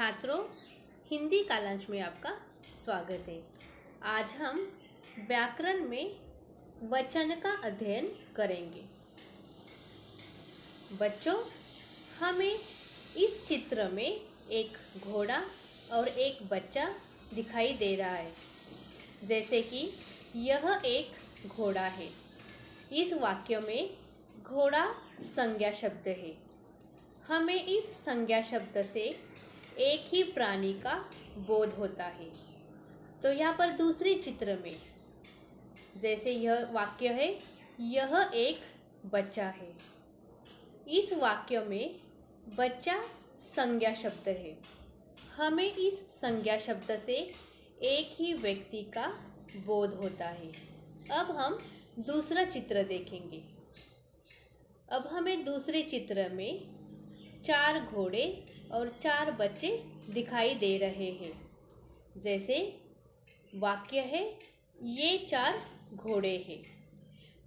छात्रों, हिंदी कालांश में आपका स्वागत है। आज हम व्याकरण में वचन का अध्ययन करेंगे। बच्चों, हमें इस चित्र में एक घोड़ा और एक बच्चा दिखाई दे रहा है। जैसे कि यह एक घोड़ा है। इस वाक्य में घोड़ा संज्ञा शब्द है। हमें इस संज्ञा शब्द से एक ही प्राणी का बोध होता है। तो यहाँ पर दूसरे चित्र में जैसे यह वाक्य है, यह एक बच्चा है। इस वाक्य में बच्चा संज्ञा शब्द है। हमें इस संज्ञा शब्द से एक ही व्यक्ति का बोध होता है। अब हम दूसरा चित्र देखेंगे। अब हमें दूसरे चित्र में 4 घोड़े और 4 बच्चे दिखाई दे रहे हैं। जैसे वाक्य है, ये 4 घोड़े हैं।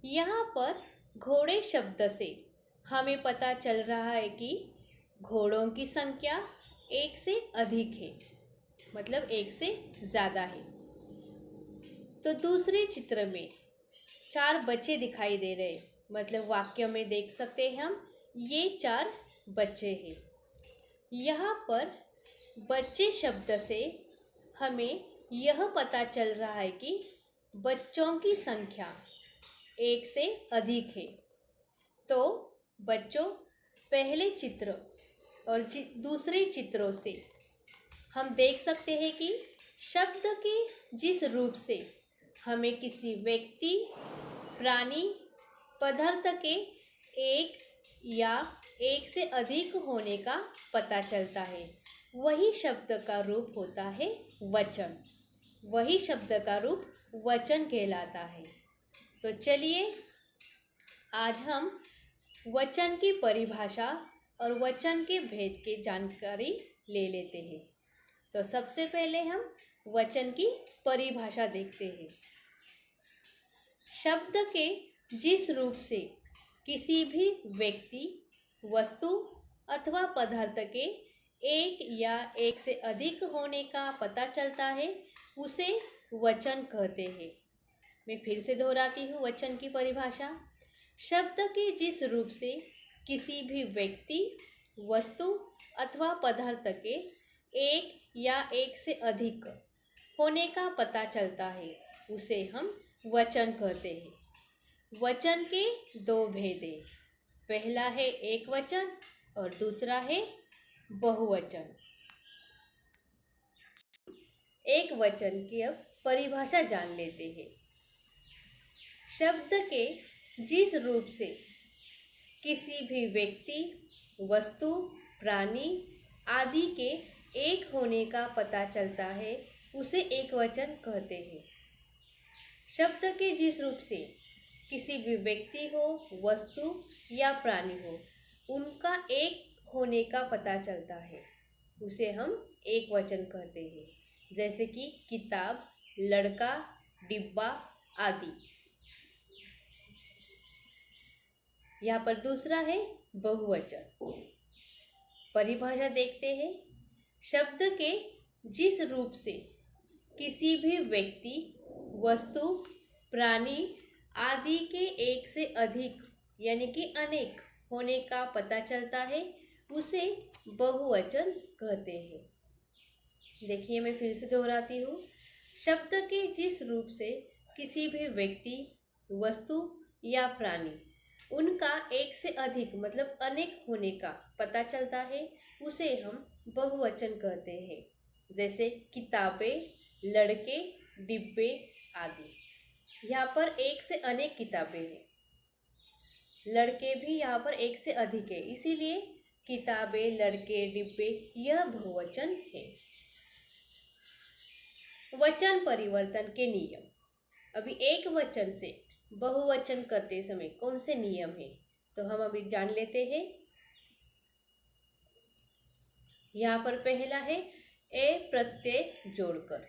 यहाँ पर घोड़े शब्द से हमें पता चल रहा है कि घोड़ों की संख्या 1 से अधिक है, मतलब 1 से ज़्यादा है। तो दूसरे चित्र में 4 बच्चे दिखाई दे रहे, मतलब वाक्य में देख सकते हैं हम, ये 4 बच्चे हैं। यहाँ पर बच्चे शब्द से हमें यह पता चल रहा है कि बच्चों की संख्या 1 से अधिक है। तो बच्चों, पहले चित्र और दूसरे चित्रों से हम देख सकते हैं कि शब्द के जिस रूप से हमें किसी व्यक्ति, प्राणी, पदार्थ के एक या एक से अधिक होने का पता चलता है, वही शब्द का रूप होता है वचन। वही शब्द का रूप वचन कहलाता है। तो चलिए आज हम वचन की परिभाषा और वचन के भेद की जानकारी ले लेते हैं। तो सबसे पहले हम वचन की परिभाषा देखते हैं। शब्द के जिस रूप से किसी भी व्यक्ति, वस्तु अथवा पदार्थ के एक या एक से अधिक होने का पता चलता है, उसे वचन कहते हैं। मैं फिर से दोहराती हूँ वचन की परिभाषा। शब्द के जिस रूप से किसी भी व्यक्ति, वस्तु अथवा पदार्थ के एक या एक से अधिक होने का पता चलता है, उसे हम वचन कहते हैं। वचन के 2 भेद हैं। पहला है एक वचन और दूसरा है बहुवचन। एक वचन की अब परिभाषा जान लेते हैं। शब्द के जिस रूप से किसी भी व्यक्ति, वस्तु, प्राणी आदि के एक होने का पता चलता है, उसे एक वचन कहते हैं। शब्द के जिस रूप से किसी भी व्यक्ति हो, वस्तु या प्राणी हो, उनका एक होने का पता चलता है, उसे हम एक वचन कहते हैं। जैसे कि किताब, लड़का, डिब्बा आदि। यहाँ पर दूसरा है बहुवचन। परिभाषा देखते हैं। शब्द के जिस रूप से किसी भी व्यक्ति, वस्तु, प्राणी आदि के एक से अधिक यानी कि अनेक होने का पता चलता है, उसे बहुवचन कहते हैं। देखिए, मैं फिर से दोहराती हूँ। शब्द के जिस रूप से किसी भी व्यक्ति, वस्तु या प्राणी उनका एक से अधिक मतलब अनेक होने का पता चलता है, उसे हम बहुवचन कहते हैं। जैसे किताबें, लड़के, डिब्बे आदि। यहाँ पर एक से अनेक किताबें हैं। लड़के भी यहाँ पर एक से अधिक है, इसीलिए किताबें, लड़के, डिब्बे यह बहुवचन है। वचन परिवर्तन के नियम। अभी एक वचन से बहुवचन करते समय कौन से नियम हैं, तो हम अभी जान लेते हैं। यहाँ पर पहला है ए प्रत्यय जोड़कर।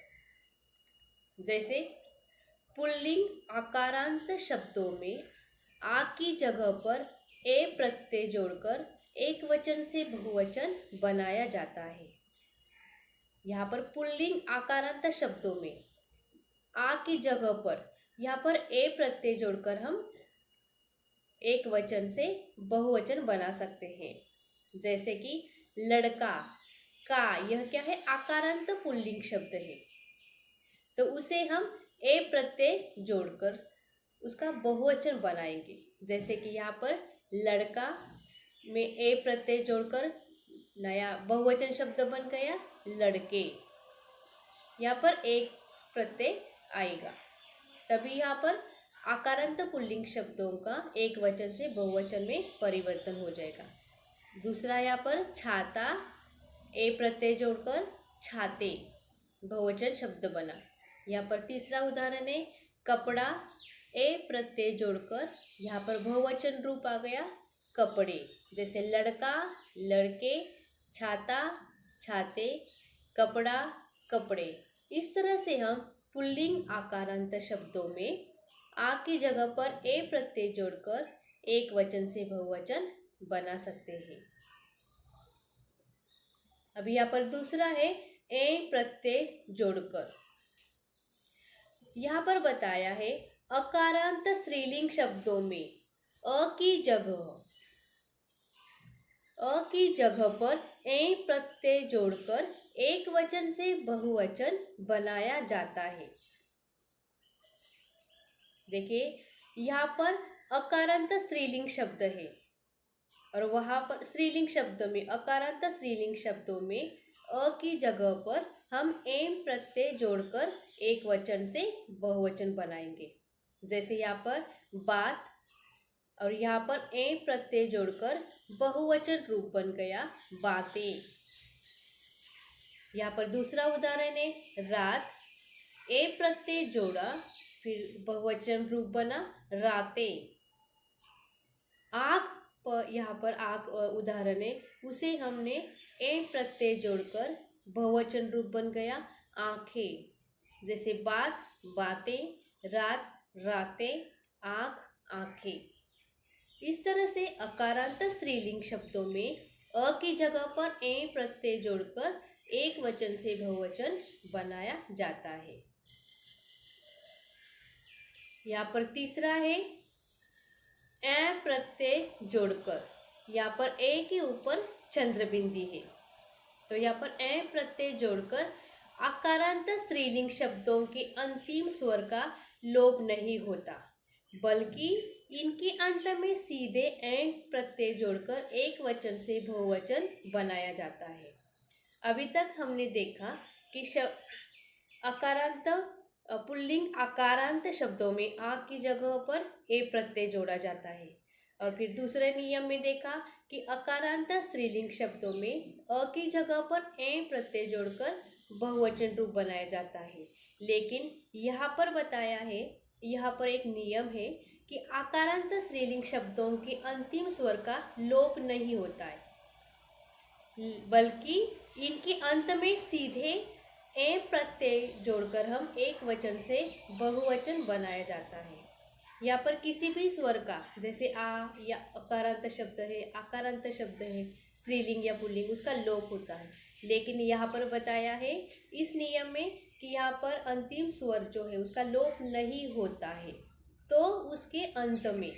जैसे पुल्लिंग आकारांत शब्दों में आ की जगह पर ए प्रत्यय जोड़कर एक वचन से बहुवचन बनाया जाता है। यहाँ पर पुल्लिंग आकारांत शब्दों में आ की जगह पर यहाँ पर ए प्रत्यय जोड़कर हम एक वचन से बहुवचन बना सकते हैं। जैसे कि लड़का का, यह क्या है, आकारांत पुल्लिंग शब्द है, तो उसे हम ए प्रत्यय जोड़कर उसका बहुवचन बनाएंगे। जैसे कि यहाँ पर लड़का में ए प्रत्यय जोड़कर नया बहुवचन शब्द बन गया लड़के। यहाँ पर एक प्रत्यय आएगा, तभी यहाँ पर आकारांत पुल्लिंग शब्दों का एक वचन से बहुवचन में परिवर्तन हो जाएगा। दूसरा यहाँ पर छाता, ए प्रत्यय जोड़कर छाते बहुवचन शब्द बना। यहाँ पर तीसरा उदाहरण है कपड़ा, ए प्रत्यय जोड़कर यहाँ पर बहुवचन रूप आ गया कपड़े। जैसे लड़का, लड़के, छाता, छाते, कपड़ा, कपड़े। इस तरह से हम पुल्लिंग आकारांत शब्दों में आ की जगह पर ए प्रत्यय जोड़कर एक वचन से बहुवचन बना सकते हैं। अभी यहाँ पर दूसरा है ए प्रत्यय जोड़कर। यहाँ पर बताया है अकारांत स्त्रीलिंग शब्दों में अ की जगह पर ए प्रत्यय जोड़कर एक वचन से बहुवचन बनाया जाता है। देखिए यहाँ पर अकारांत स्त्रीलिंग शब्द है और वहाँ पर स्त्रीलिंग शब्द में, अकारांत स्त्रीलिंग शब्दों में अ की जगह पर हम एम प्रत्यय जोड़कर एक वचन से बहुवचन बनाएंगे। जैसे यहाँ पर बात, और यहाँ पर एम प्रत्यय जोड़कर बहुवचन रूप बन गया बातें। यहाँ पर दूसरा उदाहरण है रात, ए प्रत्यय जोड़ा फिर बहुवचन रूप बना रातें। आँख पर, यहाँ पर आँख उदाहरण है, उसे हमने ए प्रत्यय जोड़कर बहुवचन रूप बन गया आँखें। जैसे बात, बातें, रात, रातें, आँख, आँखें। इस तरह से अकारांत स्त्रीलिंग शब्दों में अ की जगह पर ए प्रत्यय जोड़कर एक वचन से बहुवचन बनाया जाता है। यहाँ पर तीसरा है ए प्रत्यय जोड़कर। यहाँ पर ए के ऊपर चंद्र बिंदी है, तो यहाँ पर ए प्रत्यय जोड़कर आकारांत स्त्रीलिंग शब्दों के अंतिम स्वर का लोप नहीं होता, बल्कि इनके अंत में सीधे ए प्रत्यय जोड़कर एक वचन से बहुवचन बनाया जाता है। अभी तक हमने देखा कि अकारांत पुल्लिंग आकारांत शब्दों में आ की जगह पर ए प्रत्यय जोड़ा जाता है, और फिर दूसरे नियम में देखा कि अकारांत स्त्रीलिंग शब्दों में अ की जगह पर ए प्रत्यय जोड़कर बहुवचन रूप बनाया जाता है। लेकिन यहाँ पर बताया है, यहाँ पर एक नियम है कि आकारांत स्त्रीलिंग शब्दों के अंतिम स्वर का लोप नहीं होता है, बल्कि इनके अंत में सीधे ए प्रत्यय जोड़कर हम एक वचन से बहुवचन बनाया जाता है। यहाँ पर किसी भी स्वर का, जैसे आ या अकारांत शब्द है, आकारांत शब्द है, स्त्रीलिंग या पुल्लिंग, उसका लोप होता है। लेकिन यहाँ पर बताया है इस नियम में कि यहाँ पर अंतिम स्वर जो है उसका लोप नहीं होता है, तो उसके अंत में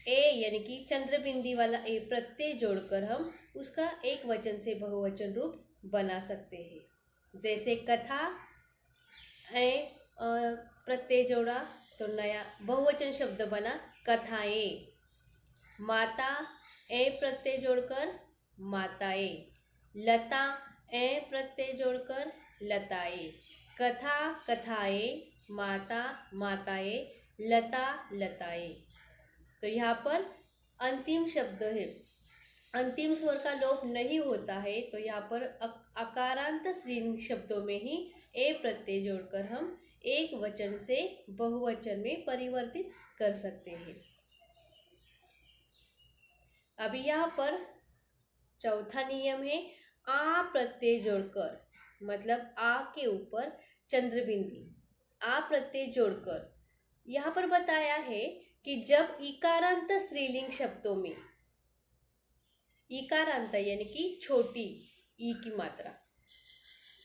ए यानी कि चंद्रबिंदी वाला ए प्रत्यय जोड़कर हम उसका एक वचन से बहुवचन रूप बना सकते हैं। जैसे कथा, ए प्रत्यय जोड़ा तो नया बहुवचन शब्द बना कथाएं। माता, ए प्रत्यय जोड़कर माताएं। लता, ए प्रत्यय जोड़कर लताएं। कथा, कथाएं। माता, माताएं। लता, लताएं। तो यहाँ पर अंतिम शब्द है, अंतिम स्वर का लोप नहीं होता है, तो यहाँ पर अकारांत स्त्रीलिंग शब्दों में ही ए प्रत्यय जोड़कर हम एक वचन से बहुवचन में परिवर्तित कर सकते हैं। अभी यहाँ पर चौथा नियम है आ प्रत्यय जोड़कर, मतलब आ के ऊपर चंद्रबिंदी, आ प्रत्यय जोड़कर। यहाँ पर बताया है कि जब इकारांत स्त्रीलिंग शब्दों में, इकारांत यानी कि छोटी ई की मात्रा,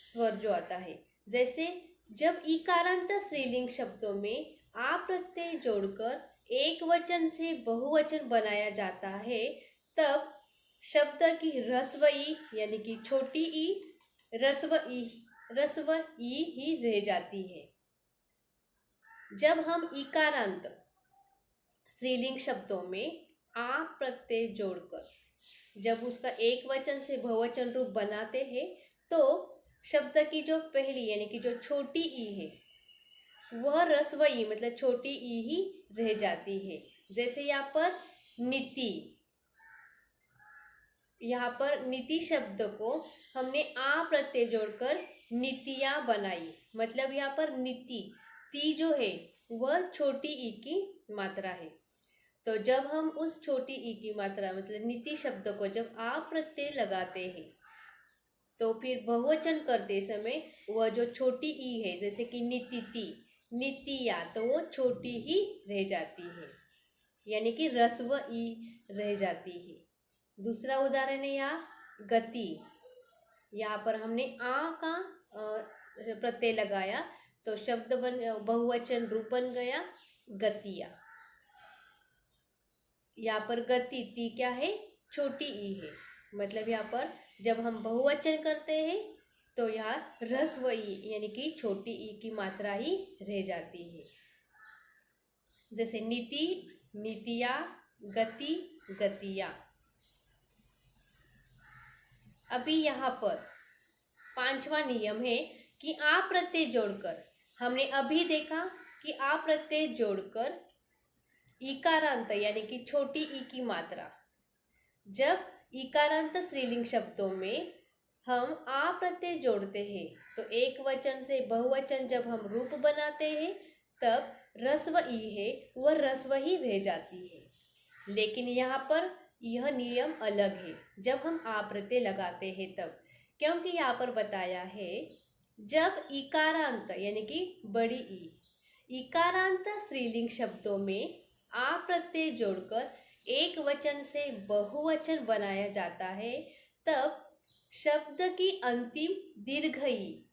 स्वर जो आता है। जैसे जब इकारांत स्त्रीलिंग शब्दों में आ प्रत्यय जोड़कर एक वचन से बहुवचन बनाया जाता है, तब शब्द की ह्रस्व ई यानी कि छोटी ई ह्रस्व ई ही रह जाती है। जब हम इकारांत स्त्रीलिंग शब्दों में आ प्रत्यय जोड़कर जब उसका एक वचन से बहुवचन रूप बनाते हैं, तो शब्द की जो पहली यानी कि जो छोटी ई है वह ह्रस्व ई मतलब छोटी ई ही रह जाती है। जैसे यहाँ पर नीति, यहाँ पर नीति शब्द को हमने आ प्रत्यय जोड़कर नीतियाँ बनाई, मतलब यहाँ पर नीति ती जो है वह छोटी ई की मात्रा है। तो जब हम उस छोटी ई की मात्रा मतलब नीति शब्द को जब आ प्रत्यय लगाते हैं, तो फिर बहुवचन करते समय वह जो छोटी ई है जैसे कि नीतिति नीतिया, तो वो छोटी ही रह जाती है यानी कि ह्रस्व ई रह जाती है। दूसरा उदाहरण है यहाँ गति। यहाँ पर हमने आ का प्रत्यय लगाया तो शब्द बन बहुवचन रूप बन गया गतिया। यहाँ पर गति ती क्या है, छोटी ई है, मतलब यहाँ पर जब हम बहुवचन करते हैं तो यहाँ ह्रस्व ई यानी कि छोटी ई की मात्रा ही रह जाती है। जैसे नीति नीतिया, गति गतिया। अभी यहाँ पर पांचवा नियम है कि आ प्रत्यय जोड़कर, हमने अभी देखा कि आ प्रत्यय जोड़कर इकारांत यानी कि छोटी ई की मात्रा, जब इकारांत स्त्रीलिंग शब्दों में हम आ प्रत्यय जोड़ते हैं तो एक वचन से बहुवचन जब हम रूप बनाते हैं तब ह्रस्व ई है वह ह्रस्व ही रह जाती है। लेकिन यहाँ पर यह नियम अलग है जब हम आ प्रत्यय लगाते हैं तब, क्योंकि यहाँ पर बताया है जब इकारांत यानी कि बड़ी ई इकारांत स्त्रीलिंग शब्दों में आ प्रत्यय जोड़कर एक वचन से बहुवचन बनाया जाता है, तब शब्द की अंतिम दीर्घ ई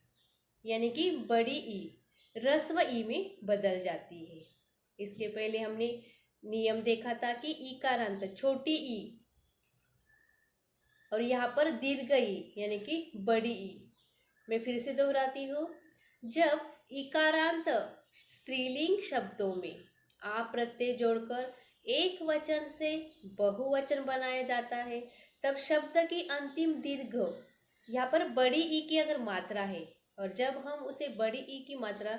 यानी कि बड़ी ई ह्रस्व ई में बदल जाती है। इसके पहले हमने नियम देखा था कि इकारांत छोटी ई और यहाँ पर दीर्घ ई यानी कि बड़ी ई। मैं फिर से दोहराती हूँ, जब इकारांत स्त्रीलिंग शब्दों में आ प्रत्यय जोड़कर एक वचन से बहुवचन बनाया जाता है, तब शब्द की अंतिम दीर्घ यहाँ पर बड़ी ई की अगर मात्रा है और जब हम उसे बड़ी ई की मात्रा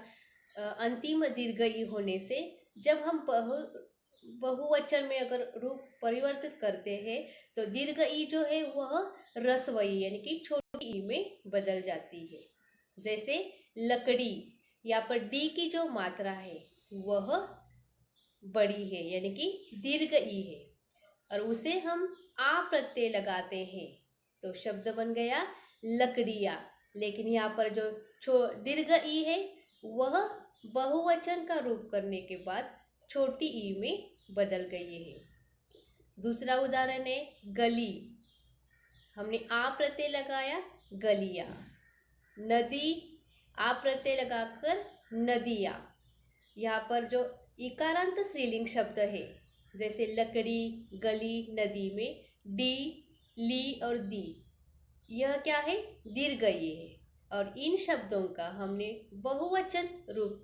अंतिम दीर्घ ई होने से जब हम बहुवचन में अगर रूप परिवर्तित करते हैं तो दीर्घ ई जो है वह ह्रस्व ई यानी कि छोटी ई में बदल जाती है। जैसे लकड़ी, यहाँ पर डी की जो मात्रा है वह बड़ी है यानी कि दीर्घ ई है और उसे हम आ प्रत्यय लगाते हैं तो शब्द बन गया लकड़िया। लेकिन यहाँ पर जो दीर्घ ई है वह बहुवचन का रूप करने के बाद छोटी ई में बदल गई है। दूसरा उदाहरण है गली, हमने आ प्रत्यय लगाया गलिया। नदी, आ प्रत्यय लगाकर नदिया। यहाँ पर जो इकारांत स्त्रीलिंग शब्द है जैसे लकड़ी, गली, नदी में डी, ली और दी, यह क्या है, दीर्घ ई है और इन शब्दों का हमने बहुवचन रूप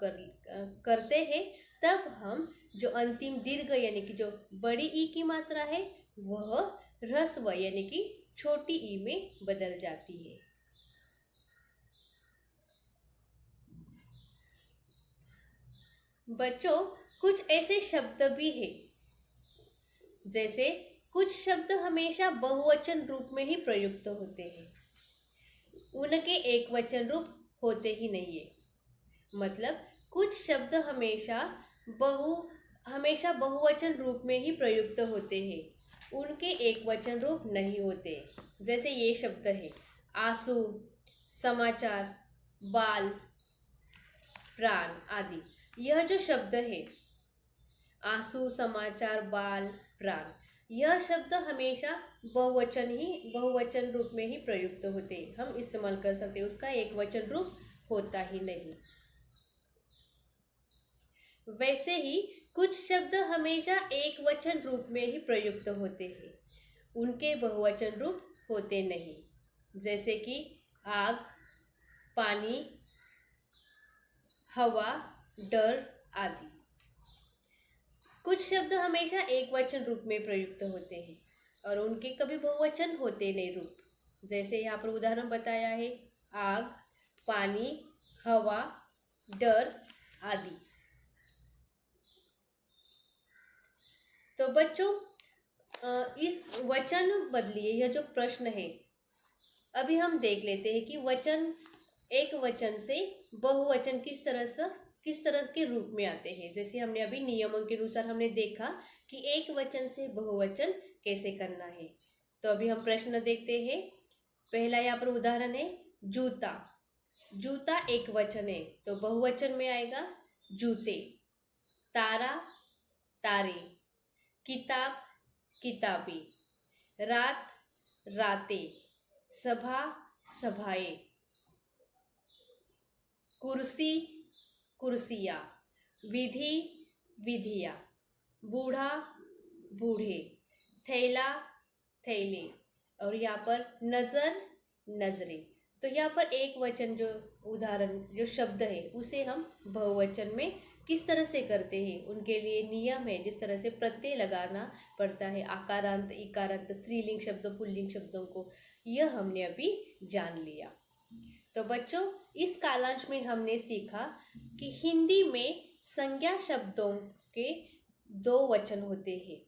करते हैं तब हम जो अंतिम दीर्घ यानी कि जो बड़ी ई की मात्रा है वह ह्रस्व यानी कि छोटी ई में बदल जाती है। बच्चों, कुछ ऐसे शब्द भी है जैसे कुछ शब्द हमेशा बहुवचन रूप में ही प्रयुक्त होते हैं, उनके एक वचन रूप होते ही नहीं है। मतलब कुछ शब्द हमेशा बहुवचन रूप में ही प्रयुक्त होते हैं, उनके एक वचन रूप नहीं होते। जैसे ये शब्द है आंसू, समाचार, बाल, प्राण आदि। यह जो शब्द है आंसू, समाचार, बाल, प्राण, यह शब्द हमेशा बहुवचन रूप में ही प्रयुक्त होते हैं, हम इस्तेमाल कर सकते हैं, उसका एक वचन रूप होता ही नहीं। वैसे ही कुछ शब्द हमेशा एक वचन रूप में ही प्रयुक्त होते हैं, उनके बहुवचन रूप होते नहीं, जैसे कि आग, पानी, हवा, डर आदि। कुछ शब्द हमेशा एक वचन रूप में प्रयुक्त होते हैं और उनके कभी बहुवचन होते नहीं रूप, जैसे यहाँ पर उदाहरण बताया है, आग, पानी, हवा, डर आदि। तो बच्चों, इस वचन बदलिए यह जो प्रश्न है, अभी हम देख लेते हैं कि वचन एक वचन से बहुवचन किस तरह के रूप में आते हैं। जैसे हमने अभी नियमों के अनुसार हमने देखा कि एक वचन से बहुवचन कैसे करना है। तो अभी हम प्रश्न देखते हैं। पहला यहाँ पर उदाहरण है जूता। जूता एक वचन है तो बहुवचन में आएगा जूते। तारा, तारे। किताब, किताबें। रात, रातें। सभा, सभाएं। कुर्सी, कुर्सियाँ। विधि, विधियाँ। बूढ़ा, बूढ़े। थैला, थैले। और यहाँ पर नज़र, नजरें। तो यहाँ पर एक वचन जो उदाहरण जो शब्द है उसे हम बहुवचन में किस तरह से करते हैं, उनके लिए नियम है, जिस तरह से प्रत्यय लगाना पड़ता है, आकारांत, इकारांत, स्त्रीलिंग शब्द, पुल्लिंग शब्दों को, यह हमने अभी जान लिया। तो बच्चों, इस कालांश में हमने सीखा कि हिंदी में संज्ञा शब्दों के दो वचन होते हैं,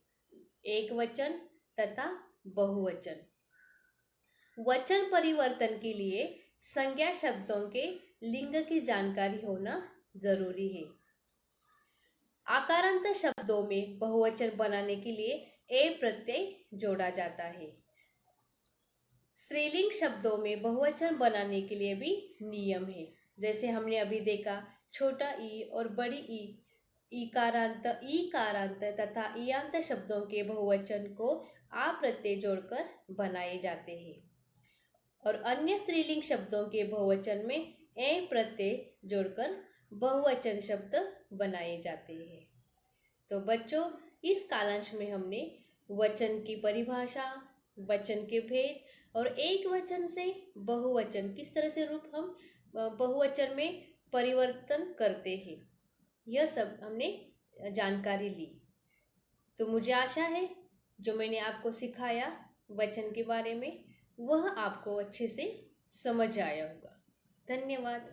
एक वचन तथा बहुवचन। वचन परिवर्तन के लिए संज्ञा शब्दों के लिंग की जानकारी होना जरूरी है। आकारांत शब्दों में बहुवचन बनाने के लिए ए प्रत्यय जोड़ा जाता है। स्त्रीलिंग शब्दों में बहुवचन बनाने के लिए भी नियम है, जैसे हमने अभी देखा छोटा ई और बड़ी ई, ईकारांत तथा ईयांत शब्दों के बहुवचन को आ प्रत्यय जोड़कर बनाए जाते हैं और अन्य स्त्रीलिंग शब्दों के बहुवचन में ए प्रत्यय जोड़कर बहुवचन शब्द बनाए जाते हैं। तो बच्चों, इस कालांश में हमने वचन की परिभाषा, वचन के भेद और एक वचन से बहुवचन किस तरह से रूप हम बहुवचन में परिवर्तन करते हैं, यह सब हमने जानकारी ली। तो मुझे आशा है जो मैंने आपको सिखाया वचन के बारे में वह आपको अच्छे से समझ आया होगा। धन्यवाद।